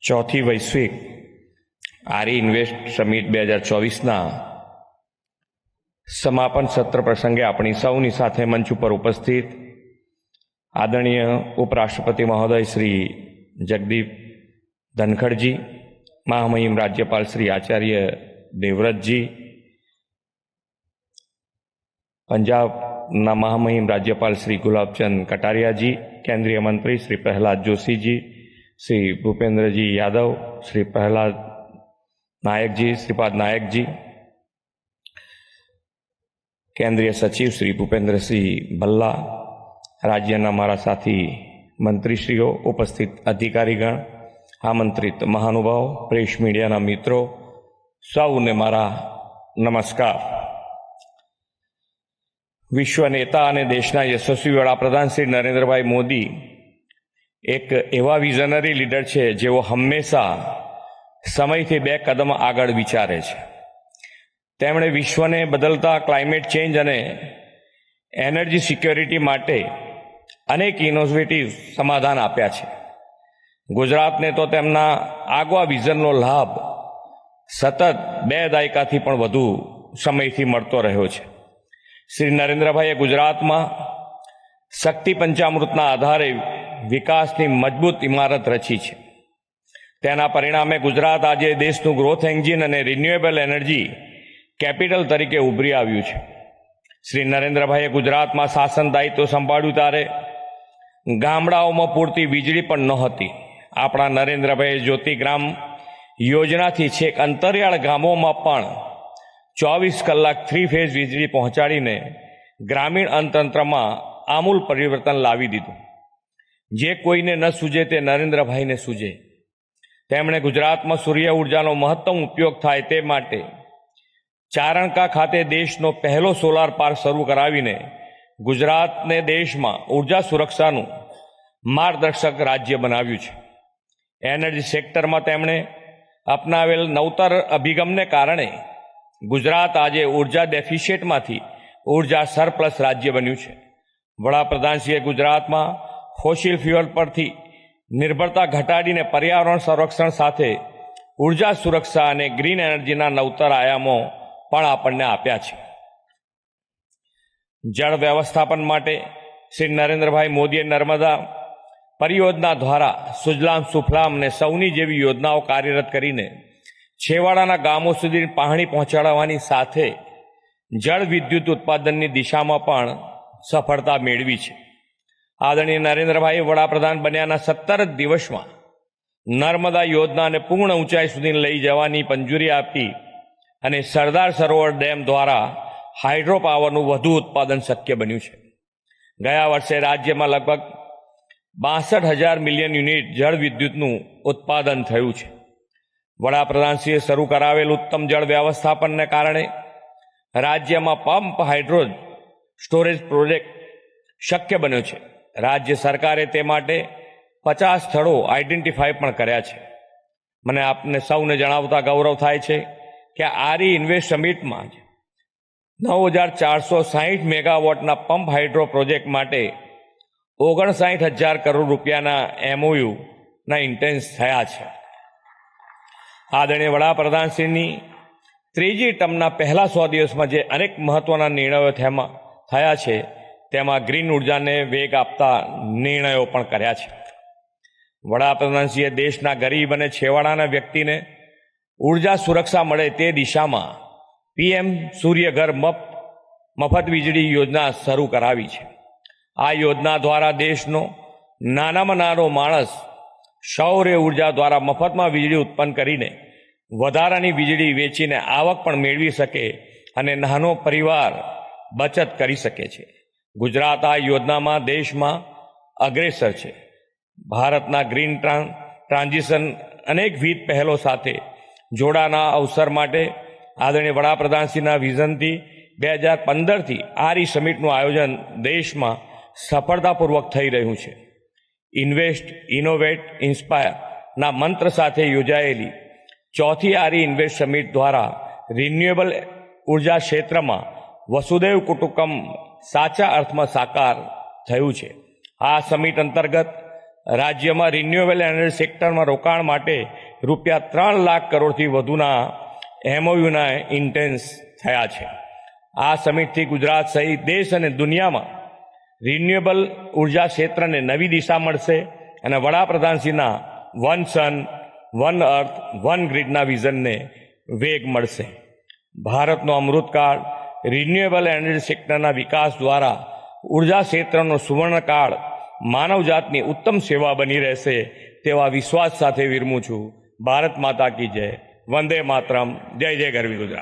ચોથી વૈશ્વિક આરી ઇન્વેસ્ટ સમિટ 2024ના સમાપન સત્ર પ્રસંગે આપણી સૌની સાથે મંચ ઉપર ઉપસ્થિત આદરણીય ઉપરાષ્ટ્રપતિ મહોદય શ્રી જગદીપ ધનખડજી, મહામહિમ રાજ્યપાલ શ્રી આચાર્ય દેવવ્રતજી, પંજાબના મહામહિમ રાજ્યપાલ શ્રી ગુલાબચંદ કટારિયાજી, કેન્દ્રીય મંત્રી શ્રી પ્રહલાદ જોશીજી, શ્રી ભૂપેન્દ્રજી યાદવ, શ્રી પ્રહલાદ નાયકજી, શ્રીપાદ નાયકજી, કેન્દ્રીય સચિવ શ્રી ભૂપેન્દ્રસિંહ ભલ્લા, રાજ્યના મારા સાથી મંત્રીશ્રીઓ, ઉપસ્થિત અધિકારીગણ, આમંત્રિત મહાનુભાવો, પ્રેસ મીડિયાના મિત્રો, સૌને મારા નમસ્કાર. વિશ્વ નેતા અને દેશના યશસ્વી વડાપ્રધાન શ્રી નરેન્દ્રભાઈ મોદી એક એવા વિઝનરી લીડર છે જેઓ હંમેશા સમયથી 2 કદમ આગળ વિચારે છે. તેમણે વિશ્વને બદલતા ક્લાઇમેટ ચેન્જ અને એનર્જી સિક્યોરિટી માટે અનેક ઇનોવેટિવ સમાધાન આપ્યા છે. ગુજરાતને તો તેમના આગવા વિઝનનો લાભ સતત 2 દાયકાથી પણ વધુ સમયથી મળતો રહ્યો છે. શ્રી નરેન્દ્રભાઈએ ગુજરાતમાં શક્તિ પંચામૃતના આધારે વિકાસની મજબૂત ઇમારત રચી છે. તેના પરિણામે ગુજરાત આજે દેશનું ગ્રોથ એન્જિન અને રિન્યુએબલ એનર્જી કેપિટલ તરીકે ઉભરી આવ્યું છે. શ્રી નરેન્દ્રભાઈએ ગુજરાતમાં શાસન દાયિત્વ સંભાળ્યું ત્યારે ગામડાઓમાં પૂરતી વીજળી પણ નહોતી. આપણા નરેન્દ્રભાઈએ જ્યોતિગ્રામ યોજનાથી છેક અંતરિયાળ ગામોમાં પણ 24 કલાક 3 ફેઝ વીજળી પહોંચાડીને ગ્રામીણ અર્થતંત્રમાં આમૂલ પરિવર્તન લાવી દીધું. જે કોઈને ન સૂજે તે નરેન્દ્રભાઈને સૂજે. તેમણે ગુજરાતમાં સૂર્ય ઉર્જાનો મહત્તમ ઉપયોગ થાય તે માટે ચારણકા ખાતે દેશનો પહેલો સોલાર પાર્ક શરૂ કરાવીને ગુજરાતને દેશમાં ઉર્જા સુરક્ષાનું માર્ગદર્શક રાજ્ય બનાવ્યું છે. એનર્જી સેક્ટરમાં તેમણે અપનાવેલ નવતર અભિગમને કારણે ગુજરાત આજે ઉર્જા ડેફિશિયટમાંથી ઉર્જા સરપ્લસ રાજ્ય બન્યું છે. વડાપ્રધાનશ્રીએ ગુજરાતમાં ફોસિલ ફ્યુઅલ પરથી નિર્ભરતા ઘટાડીને પર્યાવરણ સંરક્ષણ સાથે ઉર્જા સુરક્ષા અને ગ્રીન એનર્જીના નવતર આયામો પણ આપણને આપ્યા છે. જળ વ્યવસ્થાપન માટે શ્રી નરેન્દ્રભાઈ મોદીએ નર્મદા પરિયોજના દ્વારા સુજલામ સુફલામ અને સૌની જેવી યોજનાઓ કાર્યરત કરીને છેવાડાના ગામો સુધી પાણી પહોંચાડવાની સાથે જળ વિદ્યુત ઉત્પાદનની દિશામાં પણ સફળતા મેળવી છે. આદરણીય નરેન્દ્રભાઈ વડાપ્રધાન બન્યાના 17 દિવસમાં નર્મદા યોજનાને પૂર્ણ ઊંચાઈ સુધી લઈ જવાની મંજૂરી આપી અને સરદાર સરોવર ડેમ દ્વારા હાઇડ્રો પાવરનું વધુ ઉત્પાદન શક્ય બન્યું છે. ગયા વર્ષે રાજ્યમાં લગભગ 62,000 મિલિયન યુનિટ જળ વિદ્યુતનું ઉત્પાદન થયું છે. વડાપ્રધાનશ્રીએ શરૂ કરાવેલ ઉત્તમ જળ વ્યવસ્થાપનને કારણે રાજ્યમાં પંપ હાઇડ્રો સ્ટોરેજ પ્રોજેક્ટ શક્ય બન્યો છે. રાજ્ય સરકારે તે માટે 50 સ્થળો આઈડેન્ટિફાય પણ કર્યા છે. મને આપને સૌને જણાવતા ગૌરવ થાય છે કે આરી ઇન્વેસ્ટ સમિટમાં 9,460 મેગાવોટના પંપ હાઇડ્રો પ્રોજેક્ટ માટે 59,000 કરોડ રૂપિયાના MOUના ઇન્ટેન્સ થયા છે. આદરણીય વડાપ્રધાનશ્રીની ત્રીજી ટર્મના પહેલા 100 દિવસમાં જે અનેક મહત્વના નિર્ણયો થયા છે તેમાં ગ્રીન ઉર્જાને વેગ આપતા નિર્ણયો પણ કર્યા છે. વડાપ્રધાનશ્રીએ દેશના ગરીબ અને છેવાડાના વ્યક્તિને ઉર્જા સુરક્ષા મળે તે દિશામાં PM સૂર્યઘર મફત વીજળી યોજના શરૂ કરાવી છે. આ યોજના દ્વારા દેશનો નાનામાં નાનો માણસ સૌર ઉર્જા દ્વારા મફતમાં વીજળી ઉત્પન્ન કરીને વધારાની વીજળી વેચીને આવક પણ મેળવી શકે અને નાનો પરિવાર બચત કરી શકે છે. ગુજરાત આ યોજનામાં દેશમાં અગ્રેસર છે. ભારતના ગ્રીન ટ્રાન્ઝિશન અનેકવિધ પહેલો સાથે જોડાના અવસર માટે આદરણીય વડાપ્રધાનશ્રીના વિઝનથી 2015થી આરી સમિટનું આયોજન દેશમાં સફળતાપૂર્વક થઈ રહ્યું છે. ઇન્વેસ્ટ, ઇનોવેટ, ઇન્સ્પાયરના મંત્ર સાથે યોજાયેલી ચોથી આરી ઇન્વેસ્ટ સમિટ દ્વારા રિન્યુએબલ ઉર્જા ક્ષેત્રમાં વસુદૈવ કુટુંબકમ સાચા અર્થમાં સાકાર થયું છે. આ સમિટ અંતર્ગત રાજ્યમાં રિન્યુએબલ એનર્જી સેક્ટરમાં રોકાણ માટે રૂપિયા 3 લાખ કરોડથી વધુના MOUના ઇન્ટેન્સ થયા છે. આ સમિટથી ગુજરાત સહિત દેશ અને દુનિયામાં રિન્યુએબલ ઉર્જા ક્ષેત્રને નવી દિશા મળશે અને વડાપ્રધાનશ્રીના one sun one earth one ગ્રીડના વિઝનને વેગ મળશે. ભારતનો અમૃતકાળ રિન્યુએબલ એનર્જી સેક્ટરના વિકાસ દ્વારા ઉર્જા ક્ષેત્રનો સુવર્ણકાળ માનવજાતની ઉત્તમ સેવા બની રહેશે તેવા વિશ્વાસ સાથે વિરમું છું. ભારત માતા કી જય. વંદે માતરમ. જય જય ગરવી ગુજરાત.